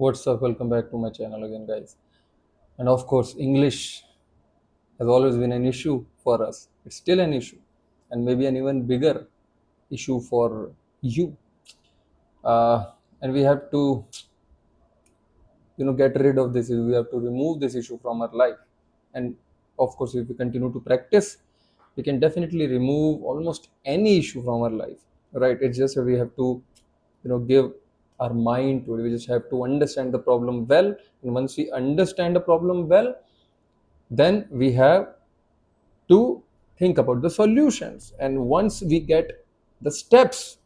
What's up? Welcome back to my channel again, guys. And of course, English has always been an issue for us. It's still an issue, and maybe an even bigger issue for you. And we have to, get rid of this. We have to remove this issue from our life. And of course, if we continue to practice, we can definitely remove almost any issue from our life. Right? It's just that we have to, give our mind to it. We just have to understand the problem well. And once we understand the problem well, then we have to think about the solutions, and once we get the steps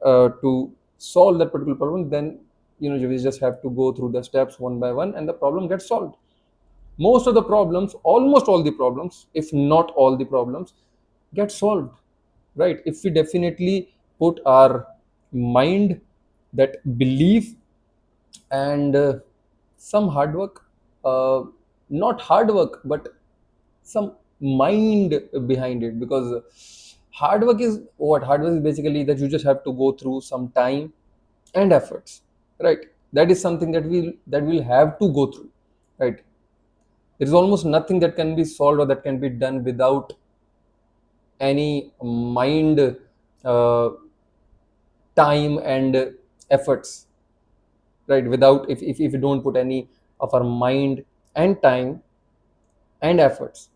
to solve that particular problem, then we just have to go through the steps one by one and the problem gets solved. Most of the problems, almost all the problems, if not all the problems, get solved, right? If we definitely put our mind, that belief, and some hard work, uh, not hard work but some mind behind it, because hard work is basically that you just have to go through some time and efforts, right? That is something that we'll have to go through, right? There is almost nothing that can be solved or that can be done without any mind, uh, time and efforts, right? Without, if you don't put any of our mind and time and efforts,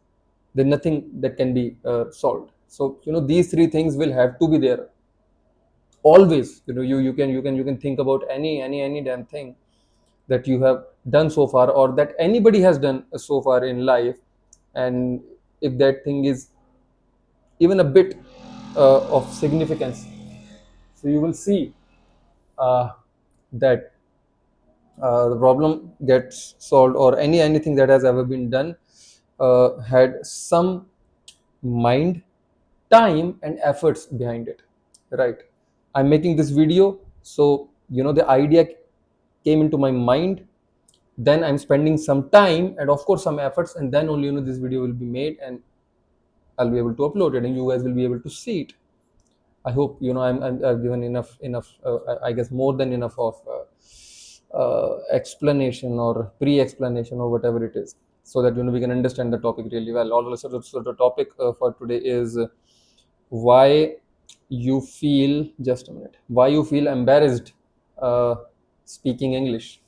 then nothing that can be solved. So these three things will have to be there always. You can think about any damn thing that you have done so far, or that anybody has done so far in life, and if that thing is even a bit of significance, so you will see uh, that the problem gets solved, or anything that has ever been done had some mind, time and efforts behind it, right? I'm making this video, so the idea came into my mind, then I'm spending some time and of course some efforts, and then only this video will be made, and I'll be able to upload it and you guys will be able to see it. I hope I've given enough, I guess more than enough of explanation or pre-explanation or whatever it is, so that we can understand the topic really well. Also, so the topic for today is why you feel, just a minute, why you feel embarrassed uh, speaking English.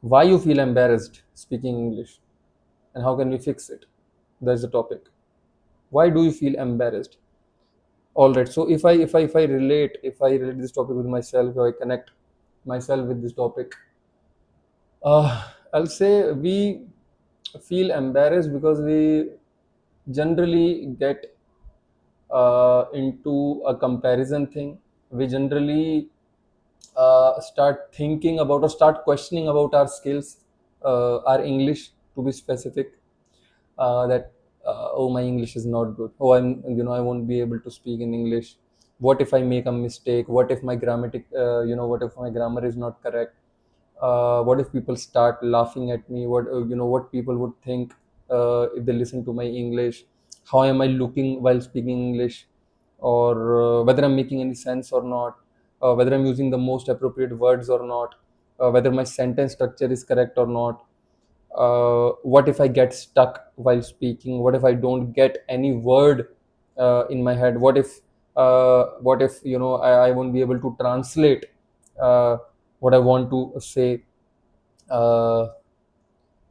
Why you feel embarrassed speaking English, and how can we fix it? That's the topic. Why do you feel embarrassed? All right, so if I relate this topic with myself, or I connect myself with this topic, I'll say we feel embarrassed because we generally get into a comparison thing. We generally start thinking about or start questioning about our skills, our English to be specific. That oh, my English is not good. Oh, I won't be able to speak in English. What if I make a mistake? What if my grammatic, what if my grammar is not correct? What if people start laughing at me? What people would think if they listen to my English? How am I looking while speaking English? Or whether I'm making any sense or not? Whether I'm using the most appropriate words or not? Whether my sentence structure is correct or not? What if I get stuck while speaking? What if I don't get any word in my head? What if I won't be able to translate uh, what I want to say? uh,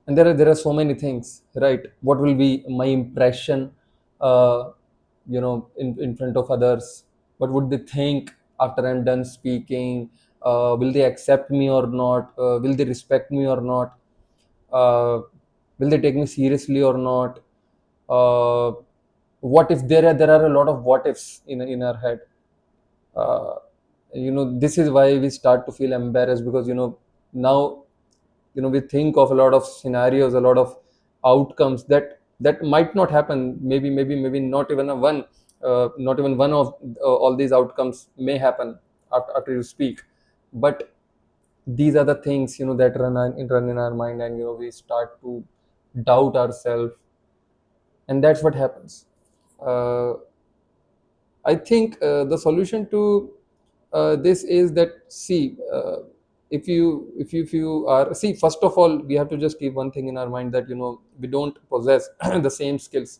and there are so many things, right? What will be my impression in front of others? What would they think after I'm done speaking? Will they accept me or not? Will they respect me or not? uh, will they take me seriously or not? uh, what if there are a lot of what ifs in our head? uh, this is why we start to feel embarrassed, because now we think of a lot of scenarios, a lot of outcomes that might not happen. Maybe not even one of all these outcomes may happen after you speak. But these are the things that run in our mind, and we start to doubt ourselves, and that's what happens. uh, I think the solution to this is that, see, if you are, see, first of all, we have to just keep one thing in our mind, that we don't possess the same skills,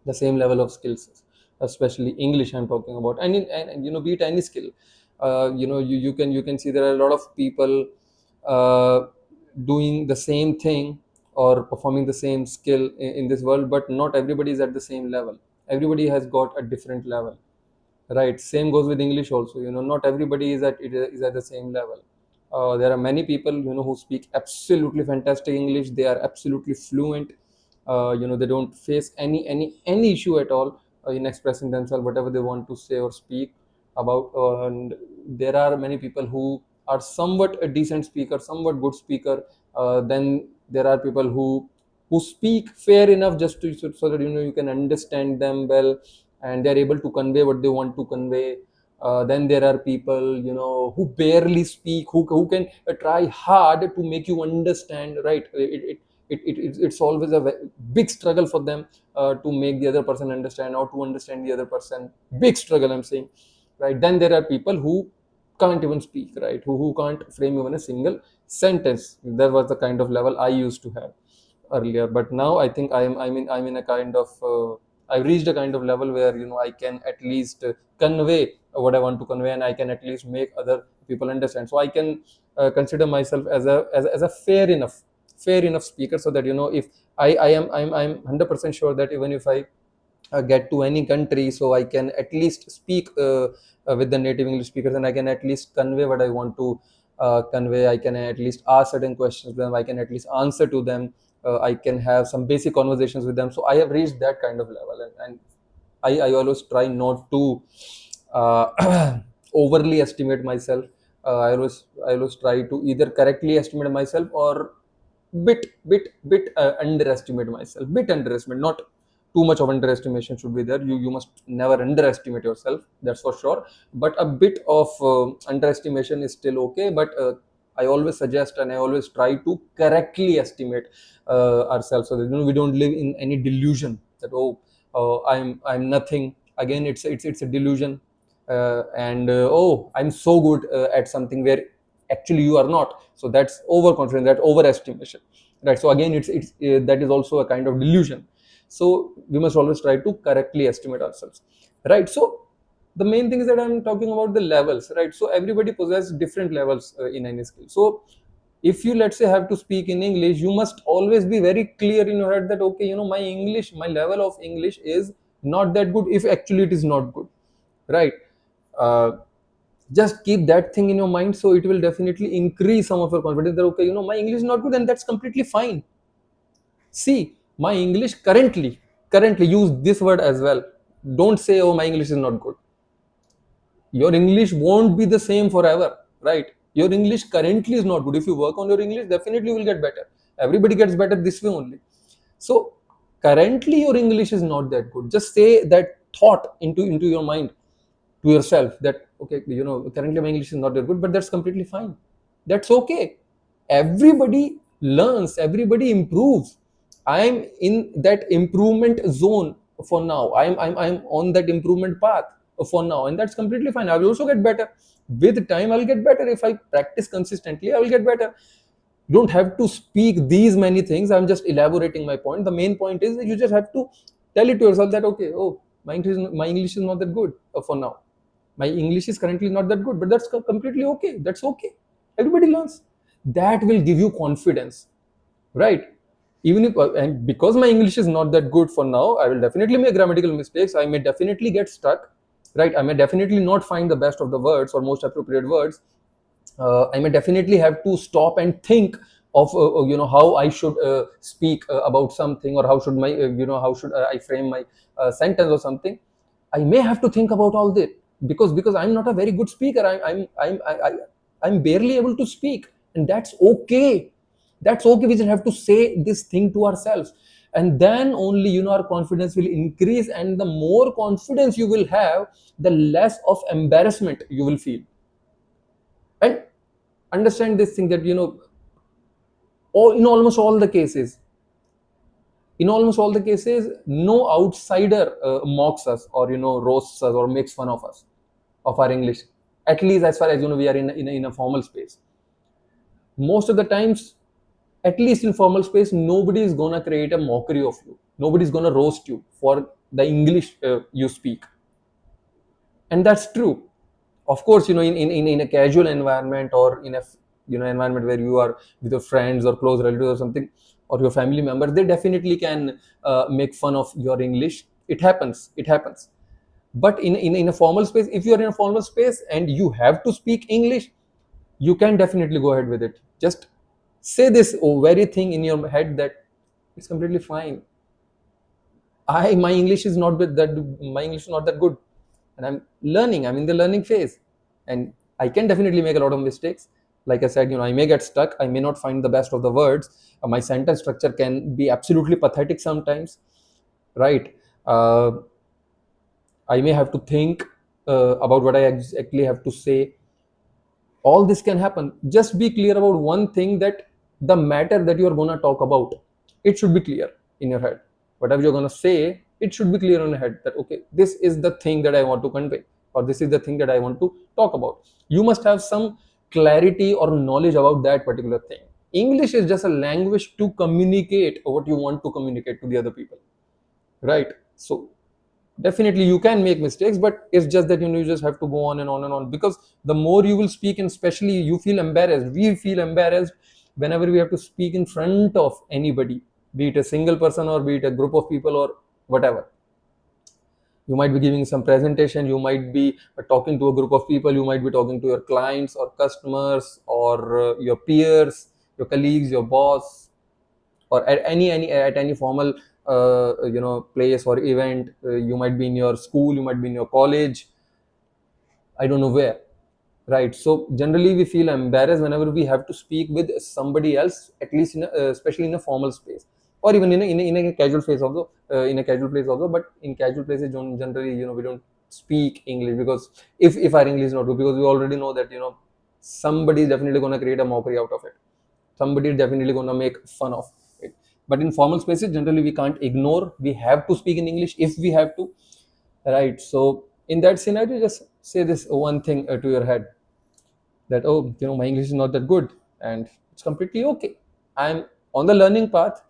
the same level of skills, especially English I'm talking about. And be it any skill. You can see there are a lot of people uh, doing the same thing or performing the same skill in this world, but not everybody is at the same level. Everybody has got a different level, right? Same goes with English also. Not everybody is at the same level. There are many people who speak absolutely fantastic English. They are absolutely fluent. They don't face any issue at all in expressing themselves, whatever they want to say or speak about. And there are many people who are somewhat a decent speaker, somewhat good speaker. Then there are people who speak fair enough, just to so that you can understand them well, and they're able to convey what they want to convey. Then there are people who barely speak, who can try hard to make you understand, right? It's always a big struggle for them to make the other person understand, or to understand the other person. Big struggle, I'm saying, right? Then there are people who can't even speak, right? Who can't frame even a single sentence. That was the kind of level I used to have earlier, but now I think I'm in a kind of I've reached a kind of level where I can at least convey what I want to convey, and I can at least make other people understand. So I can consider myself as a fair enough speaker, so that if I'm 100% sure that even if I get to any country, so I can at least speak with the native English speakers, and I can at least convey what I want to convey. I can at least ask certain questions to them. I can at least answer to them. I can have some basic conversations with them. So I have reached that kind of level, and I always try not to overly estimate myself. I always try to either correctly estimate myself, or bit underestimate myself. Bit underestimate, not too much of underestimation should be there. You must never underestimate yourself, that's for sure. But a bit of underestimation is still okay. But I always suggest, and I always try to correctly estimate ourselves, so that we don't live in any delusion that, oh, I'm nothing. Again, it's a delusion. And I'm so good at something, where actually you are not. So that's overconfidence, that overestimation, right? So again, it's that is also a kind of delusion. So we must always try to correctly estimate ourselves, right? So the main thing is that I'm talking about the levels, right? So everybody possesses different levels in any skill. So if you, let's say, have to speak in English, you must always be very clear in your head that, okay, my level of English is not that good, if actually it is not good, right? uh, just keep that thing in your mind, so it will definitely increase some of your confidence, that, okay, my English is not good, and that's completely fine. See, my English currently use this word as well. Don't say, oh, my English is not good. Your English won't be the same forever, right? Your English currently is not good. If you work on your English, definitely you will get better. Everybody gets better this way only. So currently your English is not that good. Just say that thought into your mind, to yourself, that, okay, currently my English is not that good, but that's completely fine. That's okay. Everybody learns, everybody improves. I'm in that improvement zone for now. I'm on that improvement path for now, and that's completely fine. I will also get better. With time I'll get better. If I practice consistently, I will get better. You don't have to speak these many things. I'm just elaborating my point. The main point is that you just have to tell it to yourself that, okay, oh, my English is not that good for now. My English is currently not that good, but that's completely okay. That's okay. Everybody learns. That will give you confidence, right? Even if, and because my English is not that good for now, I will definitely make grammatical mistakes. I may definitely get stuck, right? I may definitely not find the best of the words or most appropriate words. I may definitely have to stop and think of how I should speak about something, or how should my how should I frame my sentence or something. I may have to think about all this, because I'm not a very good speaker. I'm barely able to speak, and that's okay. That's okay. We just have to say this thing to ourselves, and then only our confidence will increase. And the more confidence you will have, the less of embarrassment you will feel. And understand this thing, that in almost all the cases, no outsider mocks us, or roasts us, or makes fun of us, of our English. At least as far as we are in a formal space. Most of the times, at least in formal space, nobody is gonna create a mockery of you. Nobody's gonna roast you for the English you speak, and that's true. Of course, in a casual environment, or in a environment where you are with your friends or close relatives or something, or your family members, they definitely can make fun of your English. It happens. But in a formal space, if you are in a formal space and you have to speak English, you can definitely go ahead with it. Just say this very thing in your head, that it's completely fine. I my English is not that my English is not that good, and I'm learning. I'm in the learning phase, and I can definitely make a lot of mistakes. Like I said, I may get stuck. I may not find the best of the words. My sentence structure can be absolutely pathetic sometimes, right? Uh, I may have to think about what I exactly have to say. All this can happen. Just be clear about one thing, that the matter that you are going to talk about, it should be clear in your head. Whatever you're going to say, it should be clear in your head, that okay, this is the thing that I want to convey, or this is the thing that I want to talk about. You must have some clarity or knowledge about that particular thing. English is just a language to communicate what you want to communicate to the other people, right? So definitely you can make mistakes, but it's just that you just have to go on and on and on, because the more you will speak, and especially you feel embarrassed, we feel embarrassed whenever we have to speak in front of anybody, be it a single person or be it a group of people or whatever. You might be giving some presentation, you might be talking to a group of people, you might be talking to your clients or customers, or your peers, your colleagues, your boss, or at any formal place or event. You might be in your school, you might be in your college, I don't know where, right? So generally we feel embarrassed whenever we have to speak with somebody else, at least especially in a formal space, or even in a casual phase also, in a casual place also. But in casual places, don't generally, we don't speak English, because if our English is not good, because we already know that somebody is definitely going to create a mockery out of it. Somebody is definitely going to make fun of it. But in formal spaces, generally we can't ignore, we have to speak in English if we have to, right? So in that scenario, just say this one thing to your head, that oh, my English is not that good, and it's completely okay. I'm on the learning path.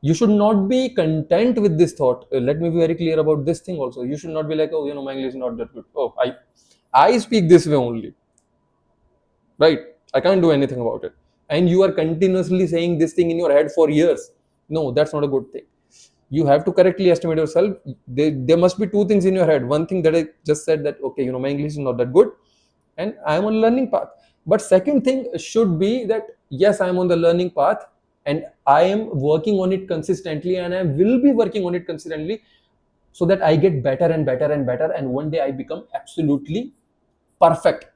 You should not be content with this thought. Let me be very clear about this thing also. You should not be like, oh, my English is not that good. Oh, I speak this way only, right? I can't do anything about it. And you are continuously saying this thing in your head for years. No, that's not a good thing. You have to correctly estimate yourself. There must be two things in your head. One thing that I just said, that okay, my English is not that good, and I am on a learning path. But second thing should be that yes, I am on the learning path, and I am working on it consistently, and I will be working on it consistently, so that I get better and better and better, and one day I become absolutely perfect.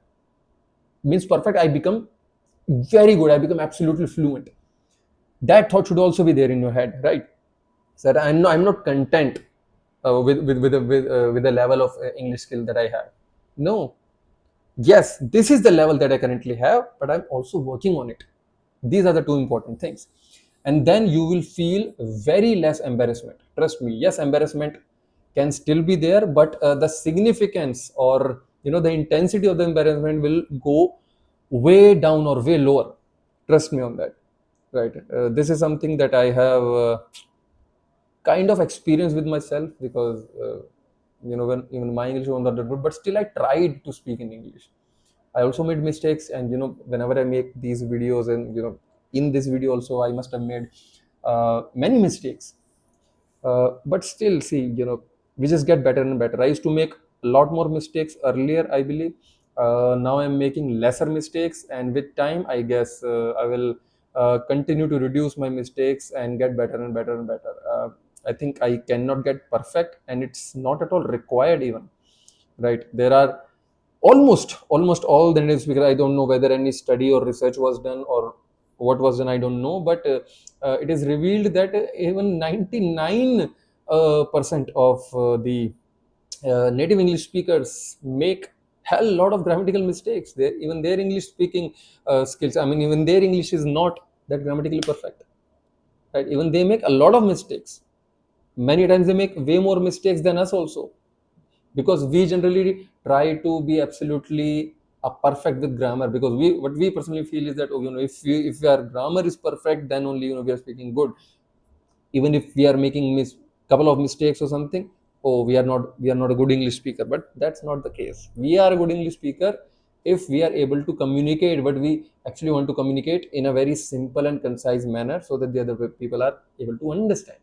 Means perfect, I become very good, I become absolutely fluent. That thought should also be there in your head, right? So that I'm not content with the level of English skill that I have. No, yes, this is the level that I currently have, but I'm also working on it. These are the two important things. And then you will feel very less embarrassment. Trust me, yes, embarrassment can still be there, but the significance, or the intensity of the embarrassment will go way down or way lower. Trust me on that, right? This is something that I have kind of experience with myself, because when even my English was not that good, but still I tried to speak in English. I also made mistakes, and whenever I make these videos, and in this video also, I must have made many mistakes. But still, see, we just get better and better. I used to make a lot more mistakes earlier, I believe. Now I'm making lesser mistakes, and with time, I guess I will continue to reduce my mistakes and get better and better and better. I think I cannot get perfect, and it's not at all required even. Right? There are almost all the native speakers. I don't know whether any study or research was done, or what was done, I don't know, but it is revealed that even 99 percent of the native English speakers make hell lot of grammatical mistakes. Even their English speaking skills, I mean, even their English is not that grammatically perfect, right? Even they make a lot of mistakes. Many times they make way more mistakes than us also, because we generally try to be absolutely are perfect with grammar, because we what we personally feel is that, oh, if our grammar is perfect, then only we are speaking good. Even if we are making couple of mistakes or something, oh, we are not a good English speaker. But that's not the case. We are a good English speaker if we are able to communicate what we actually want to communicate in a very simple and concise manner, so that the other people are able to understand.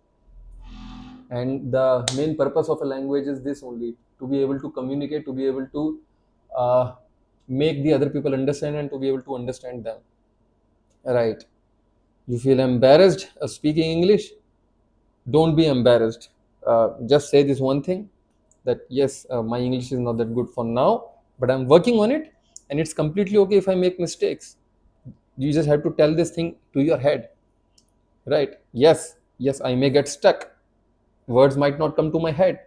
And the main purpose of a language is this only: to be able to communicate, to be able to uh, make the other people understand, and to be able to understand them, right? You feel embarrassed speaking English? Don't be embarrassed. Just say this one thing, that yes, my English is not that good for now, but I'm working on it, and it's completely okay if I make mistakes. You just have to tell this thing to your head, right? Yes, I may get stuck. Words might not come to my head,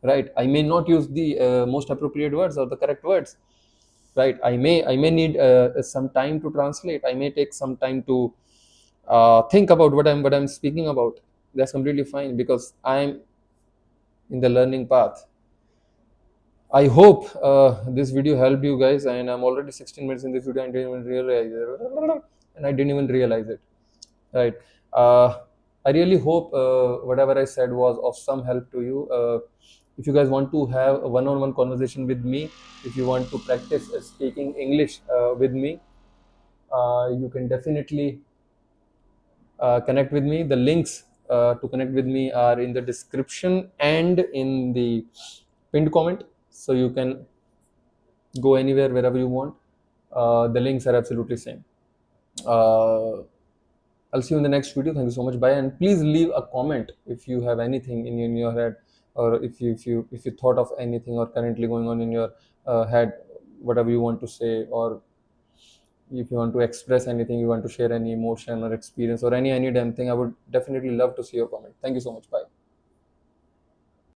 right? I may not use the most appropriate words or the correct words, right? I may need some time to translate. I may take some time to think about what I'm speaking about. That's completely fine, because I'm in the learning path. I hope this video helped you guys, and I'm already 16 minutes in this video. And I didn't even realize it. Right. I really hope whatever I said was of some help to you. If you guys want to have a one-on-one conversation with me, if you want to practice speaking English with me, you can definitely connect with me. The links to connect with me are in the description and in the pinned comment, so you can go anywhere wherever you want. The links are absolutely same. uh, I'll see you in the next video. Thank you so much. Bye. And please leave a comment if you have anything in your head, or if you thought of anything or currently going on in your head, whatever you want to say, or if you want to express anything, you want to share any emotion or experience or any damn thing, I would definitely love to see your comment. Thank you so much. Bye.